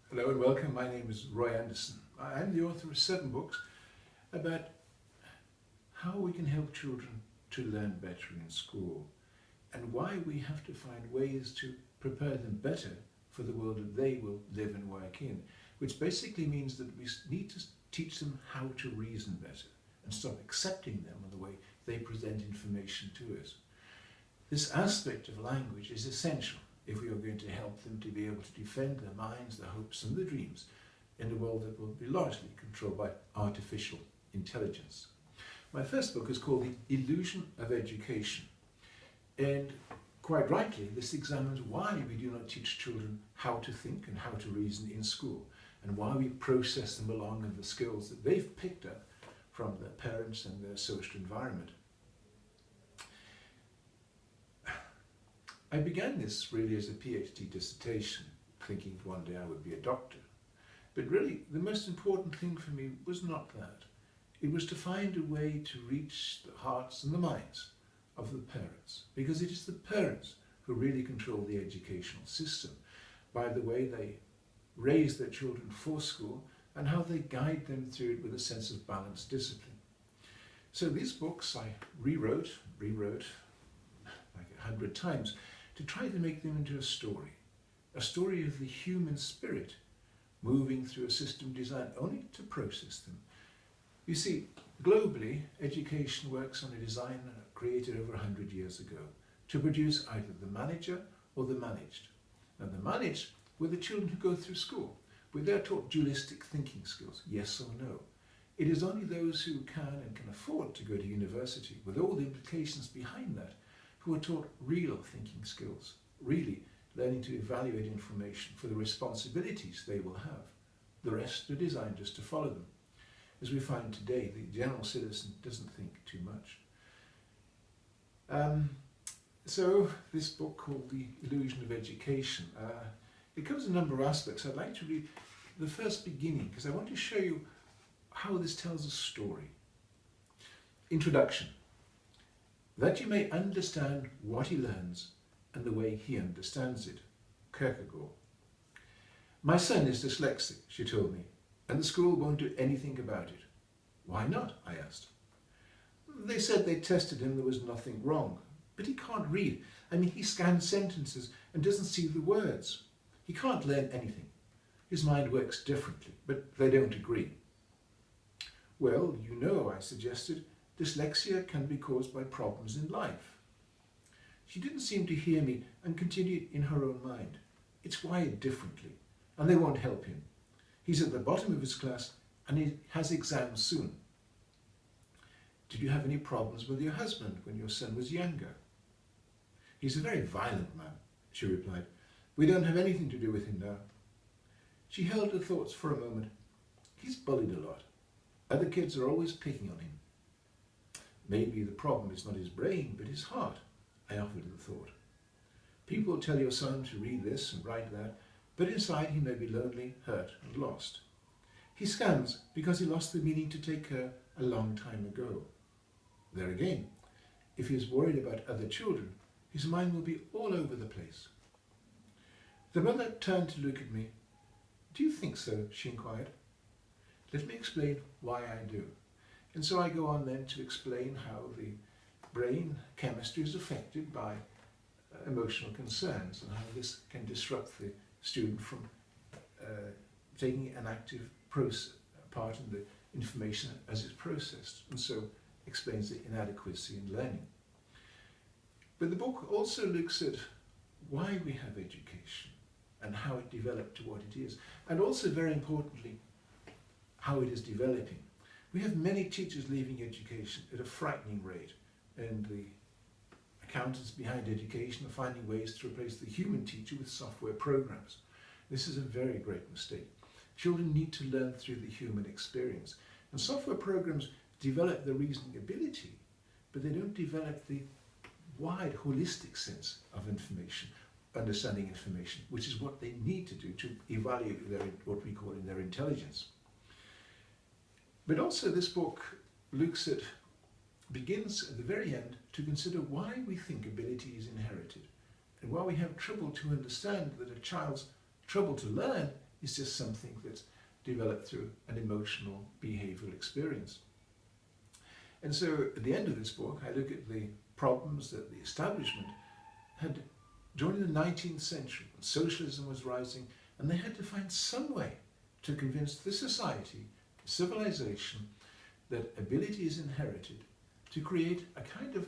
Hello and welcome. My name is Roy Andersen. I am the author of 7 books about how we can help children to learn better in school and why we have to find ways to prepare them better for the world that they will live and work in, which basically means that we need to teach them how to reason better and stop accepting them on the way they present information to us. This aspect of language is essential if we are going to help them to be able to defend their minds, their hopes and their dreams in a world that will be largely controlled by artificial intelligence. My first book is called The Illusion of Education, and quite rightly this examines why we do not teach children how to think and how to reason in school, and why we process them along in the skills that they've picked up from their parents and their social environment. I began this really as a PhD dissertation, thinking one day I would be a doctor. But really, the most important thing for me was not that. It was to find a way to reach the hearts and the minds of the parents, because it is the parents who really control the educational system by the way they raise their children for school and how they guide them through it with a sense of balanced discipline. So these books I rewrote like 100 times, to try to make them into a story of the human spirit moving through a system designed only to process them. You see, globally, education works on a design created over 100 years ago to produce either the manager or the managed. Now, the managed were the children who go through school, where they're taught dualistic thinking skills, yes or no. It is only those who can and can afford to go to university, with all the implications behind that, who are taught real thinking skills, really learning to evaluate information for the responsibilities they will have. The rest are designed just to follow them. As we find today, the general citizen doesn't think too much. So this book called The Illusion of Education, it covers a number of aspects. I'd like to read the first beginning, because I want to show you how this tells a story. Introduction. That you may understand what he learns and the way he understands it. Kierkegaard. My son is dyslexic, she told me, and the school won't do anything about it. Why not? I asked. They said they tested him, there was nothing wrong. But he can't read. I mean, he scans sentences and doesn't see the words. He can't learn anything. His mind works differently, but they don't agree. Well, you know, I suggested, dyslexia can be caused by problems in life. She didn't seem to hear me and continued in her own mind. It's wired differently, and they won't help him. He's at the bottom of his class and he has exams soon. Did you have any problems with your husband when your son was younger? He's a very violent man, she replied. We don't have anything to do with him now. She held her thoughts for a moment. He's bullied a lot. Other kids are always picking on him. Maybe the problem is not his brain, but his heart, I offered the thought. People tell your son to read this and write that, but inside he may be lonely, hurt and lost. He scans because he lost the meaning to take care a long time ago. There again, if he is worried about other children, his mind will be all over the place. The mother turned to look at me. Do you think so? She inquired. Let me explain why I do. And so I go on then to explain how the brain chemistry is affected by emotional concerns and how this can disrupt the student from taking an active part in the information as it's processed, and so explains the inadequacy in learning. But the book also looks at why we have education and how it developed to what it is, and also very importantly how it is developing. We have many teachers leaving education at a frightening rate, and the accountants behind education are finding ways to replace the human teacher with software programs. This is a very great mistake. Children need to learn through the human experience, and software programs develop the reasoning ability, but they don't develop the wide holistic sense of information, understanding information, which is what they need to do to evaluate what we call in their intelligence. But also this book begins at the very end to consider why we think ability is inherited, and why we have trouble to understand that a child's trouble to learn is just something that's developed through an emotional behavioral experience. And so at the end of this book, I look at the problems that the establishment had during the 19th century when socialism was rising, and they had to find some way to convince the society, civilization, that ability is inherited to create a kind of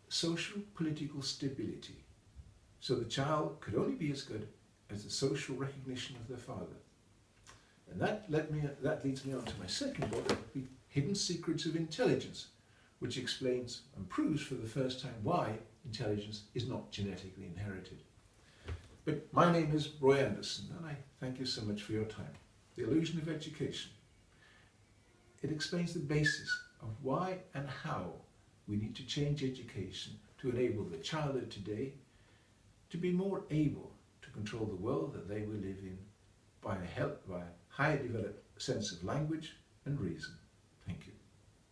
social political stability. So the child could only be as good as the social recognition of their father. And that leads me on to my second book, The Hidden Secrets of Intelligence, which explains and proves for the first time why intelligence is not genetically inherited. But my name is Roy Andersen, and I thank you so much for your time. The Illusion of Education. It explains the basis of why and how we need to change education to enable the child of today to be more able to control the world that they will live in by a higher developed sense of language and reason.